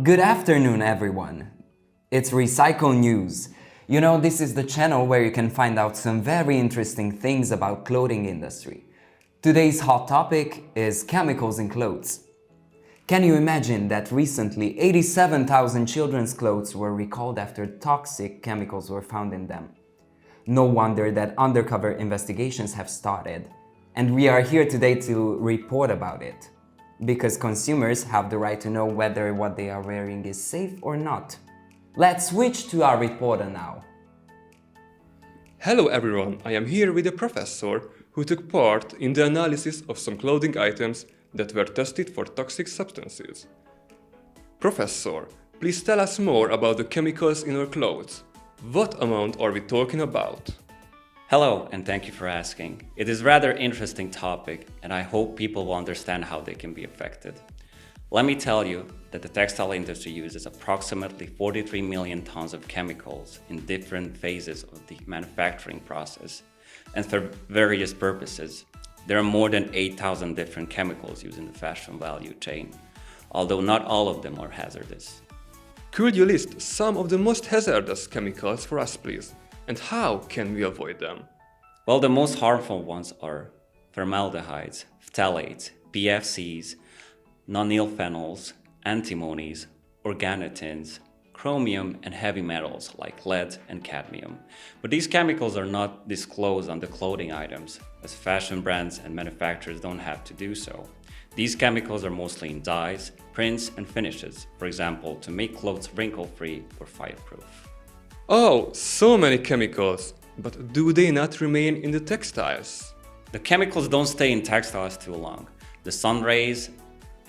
Good afternoon, everyone. It's RecyCOOL News. You know, this is the channel where you can find out some very interesting things about clothing industry. Today's hot topic is chemicals in clothes. Can you imagine that recently 87,000 children's clothes were recalled after toxic chemicals were found in them? No wonder that undercover investigations have started. And we are here today to report about it. Because consumers have the right to know whether what they are wearing is safe or not. Let's switch to our reporter now. Hello everyone, I am here with a professor who took part in the analysis of some clothing items that were tested for toxic substances. Professor, please tell us more about the chemicals in our clothes. What amount are we talking about? Hello, and thank you for asking. It is a rather interesting topic, and I hope people will understand how they can be affected. Let me tell you that the textile industry uses approximately 43 million tons of chemicals in different phases of the manufacturing process, and for various purposes. There are more than 8,000 different chemicals used in the fashion value chain, although not all of them are hazardous. Could you list some of the most hazardous chemicals for us, please? And how can we avoid them? Well, the most harmful ones are formaldehydes, phthalates, PFCs, nonylphenols, antimonies, organotins, chromium, and heavy metals like lead and cadmium. But these chemicals are not disclosed on the clothing items, as fashion brands and manufacturers don't have to do so. These chemicals are mostly in dyes, prints, and finishes, for example, to make clothes wrinkle-free or fireproof. Oh, so many chemicals! But do they not remain in the textiles? The chemicals don't stay in textiles too long. The sun rays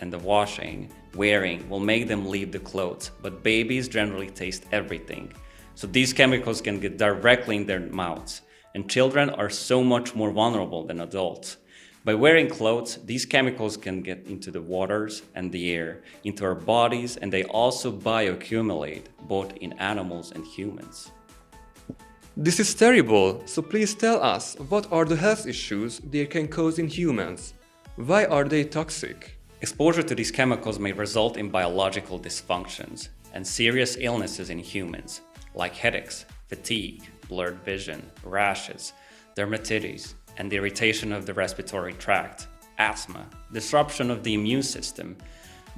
and the washing, wearing will make them leave the clothes, but babies generally taste everything. So these chemicals can get directly in their mouths, and children are so much more vulnerable than adults. By wearing clothes, these chemicals can get into the waters and the air, into our bodies, and they also bioaccumulate, both in animals and humans. This is terrible, so please tell us, what are the health issues they can cause in humans? Why are they toxic? Exposure to these chemicals may result in biological dysfunctions and serious illnesses in humans, like headaches, fatigue, blurred vision, rashes, dermatitis, and the irritation of the respiratory tract, asthma, disruption of the immune system,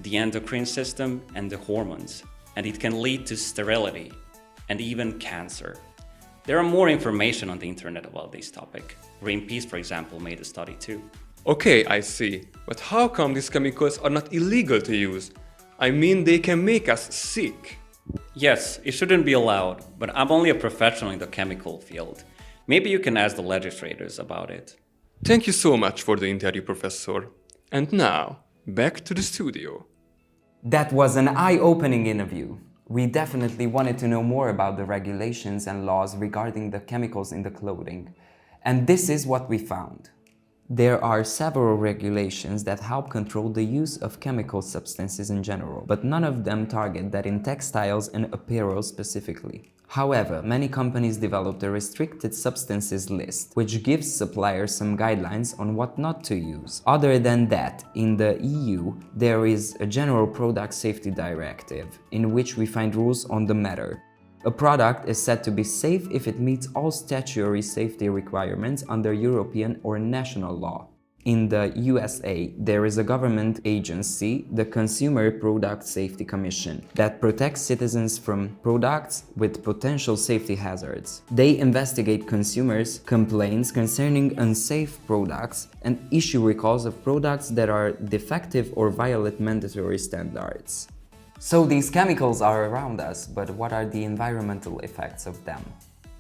the endocrine system, and the hormones, and it can lead to sterility and even cancer. There are more information on the internet about this topic. Greenpeace, for example, made a study too. Okay, I see. But how come these chemicals are not illegal to use? I mean, they can make us sick. Yes, it shouldn't be allowed, but I'm only a professional in the chemical field. Maybe you can ask the legislators about it. Thank you so much for the interview, Professor. And now, back to the studio. That was an eye-opening interview. We definitely wanted to know more about the regulations and laws regarding the chemicals in the clothing. And this is what we found. There are several regulations that help control the use of chemical substances in general, but none of them target that in textiles and apparel specifically. However, many companies developed a restricted substances list, which gives suppliers some guidelines on what not to use. Other than that, in the EU, there is a General Product Safety Directive, in which we find rules on the matter. A product is said to be safe if it meets all statutory safety requirements under European or national law. In the USA, there is a government agency, the Consumer Product Safety Commission, that protects citizens from products with potential safety hazards. They investigate consumers' complaints concerning unsafe products and issue recalls of products that are defective or violate mandatory standards. So these chemicals are around us, but what are the environmental effects of them?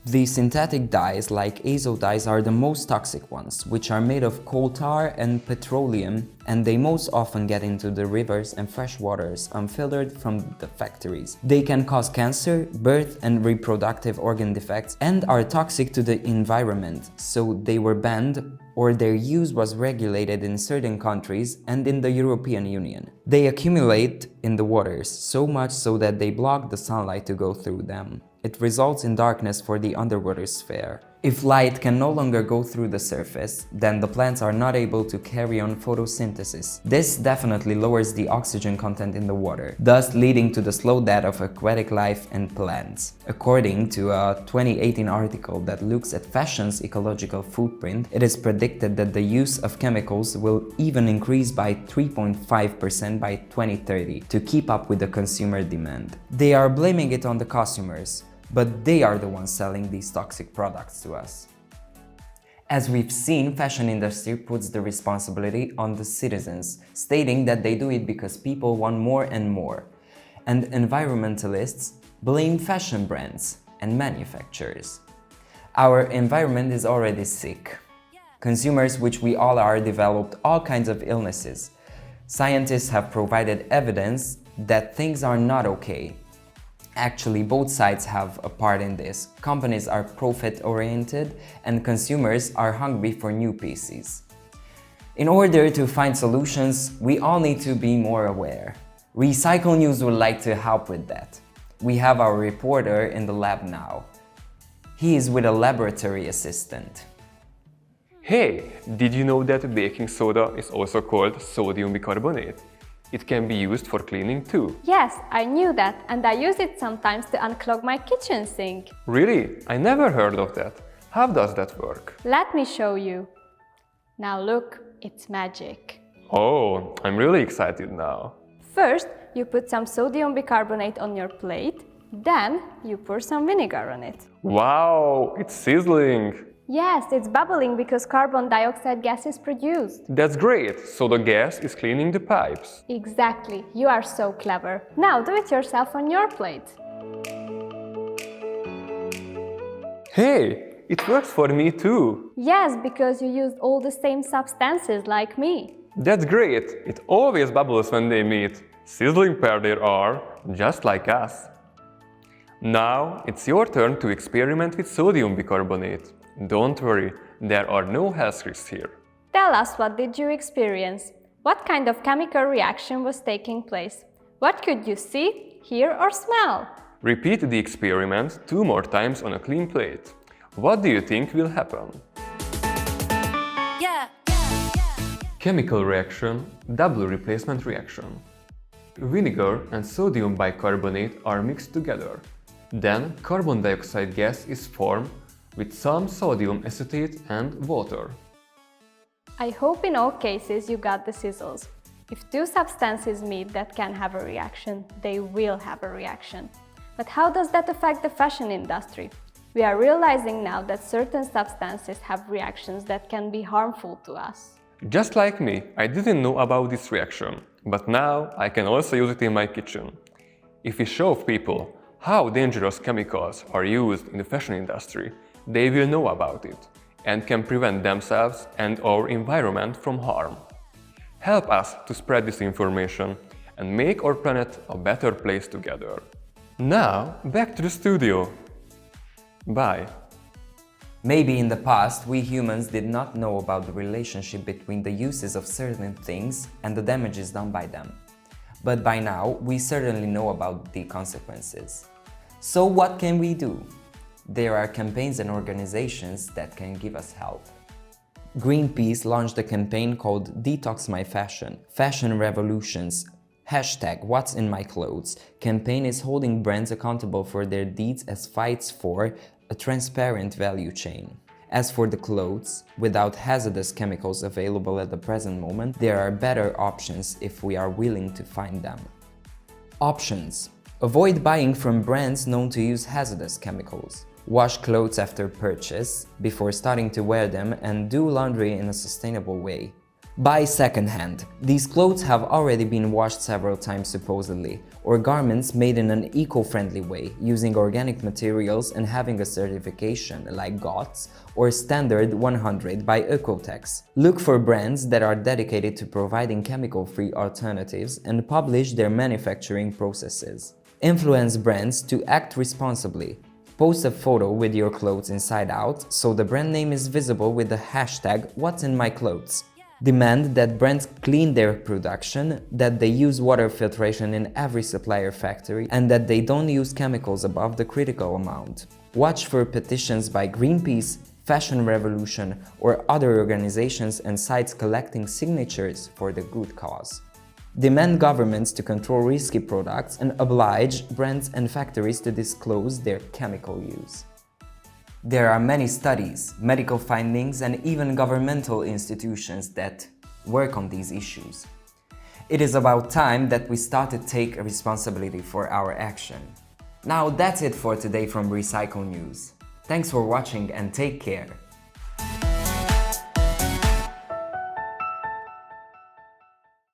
The synthetic dyes like azo dyes are the most toxic ones, which are made of coal tar and petroleum, and they most often get into the rivers and fresh waters unfiltered from the factories. They can cause cancer, birth and reproductive organ defects, and are toxic to the environment, so they were banned or their use was regulated in certain countries and in the European Union. They accumulate in the waters so much so that they block the sunlight to go through them. It results in darkness for the underwater sphere. If light can no longer go through the surface, then the plants are not able to carry on photosynthesis. This definitely lowers the oxygen content in the water, thus leading to the slow death of aquatic life and plants. According to a 2018 article that looks at fashion's ecological footprint, it is predicted that the use of chemicals will even increase by 3.5% by 2030 to keep up with the consumer demand. They are blaming it on the costumers, but they are the ones selling these toxic products to us. As we've seen, fashion industry puts the responsibility on the citizens, stating that they do it because people want more and more. And environmentalists blame fashion brands and manufacturers. Our environment is already sick. Consumers, which we all are, developed all kinds of illnesses. Scientists have provided evidence that things are not okay. Actually, both sides have a part in this. Companies are profit-oriented and consumers are hungry for new pieces. In order to find solutions, we all need to be more aware. RecyCOOL News would like to help with that. We have our reporter in the lab now. He is with a laboratory assistant. Hey, did you know that baking soda is also called sodium bicarbonate? It can be used for cleaning too. Yes, I knew that, and I use it sometimes to unclog my kitchen sink. Really? I never heard of that. How does that work? Let me show you. Now look, it's magic. Oh, I'm really excited now. First, you put some sodium bicarbonate on your plate, then you pour some vinegar on it. Wow, it's sizzling! Yes, it's bubbling because carbon dioxide gas is produced. That's great, so the gas is cleaning the pipes. Exactly, you are so clever. Now do it yourself on your plate. Hey, it works for me too. Yes, because you used all the same substances like me. That's great, it always bubbles when they meet. Sizzling pair they are, just like us. Now it's your turn to experiment with sodium bicarbonate. Don't worry, there are no health risks here. Tell us, what did you experience? What kind of chemical reaction was taking place? What could you see, hear or smell? Repeat the experiment 2 more times on a clean plate. What do you think will happen? Chemical reaction, double replacement reaction. Vinegar and sodium bicarbonate are mixed together. Then carbon dioxide gas is formed with some sodium acetate and water. I hope in all cases you got the sizzles. If 2 substances meet that can have a reaction, they will have a reaction. But how does that affect the fashion industry? We are realizing now that certain substances have reactions that can be harmful to us. Just like me, I didn't know about this reaction, but now I can also use it in my kitchen. If we show people how dangerous chemicals are used in the fashion industry, they will know about it and can prevent themselves and our environment from harm. Help us to spread this information and make our planet a better place together. Now, back to the studio. Bye. Maybe in the past, we humans did not know about the relationship between the uses of certain things and the damages done by them. But by now, we certainly know about the consequences. So what can we do? There are campaigns and organizations that can give us help. Greenpeace launched a campaign called Detox My Fashion. Fashion Revolution's #What's in My Clothes campaign is holding brands accountable for their deeds as fights for a transparent value chain. As for the clothes, without hazardous chemicals available at the present moment, there are better options if we are willing to find them. Options: avoid buying from brands known to use hazardous chemicals. Wash clothes after purchase, before starting to wear them, and do laundry in a sustainable way. Buy secondhand. These clothes have already been washed several times supposedly, or garments made in an eco-friendly way, using organic materials and having a certification like GOTS or Standard 100 by Oekotex. Look for brands that are dedicated to providing chemical-free alternatives and publish their manufacturing processes. Influence brands to act responsibly. Post a photo with your clothes inside out so the brand name is visible with the #What'sInMyClothes. Demand that brands clean their production, that they use water filtration in every supplier factory, and that they don't use chemicals above the critical amount. Watch for petitions by Greenpeace, Fashion Revolution, or other organizations and sites collecting signatures for the good cause. Demand governments to control risky products and oblige brands and factories to disclose their chemical use. There are many studies, medical findings, and even governmental institutions that work on these issues. It is about time that we start to take responsibility for our action. Now that's it for today from RecyCOOL News. Thanks for watching and take care.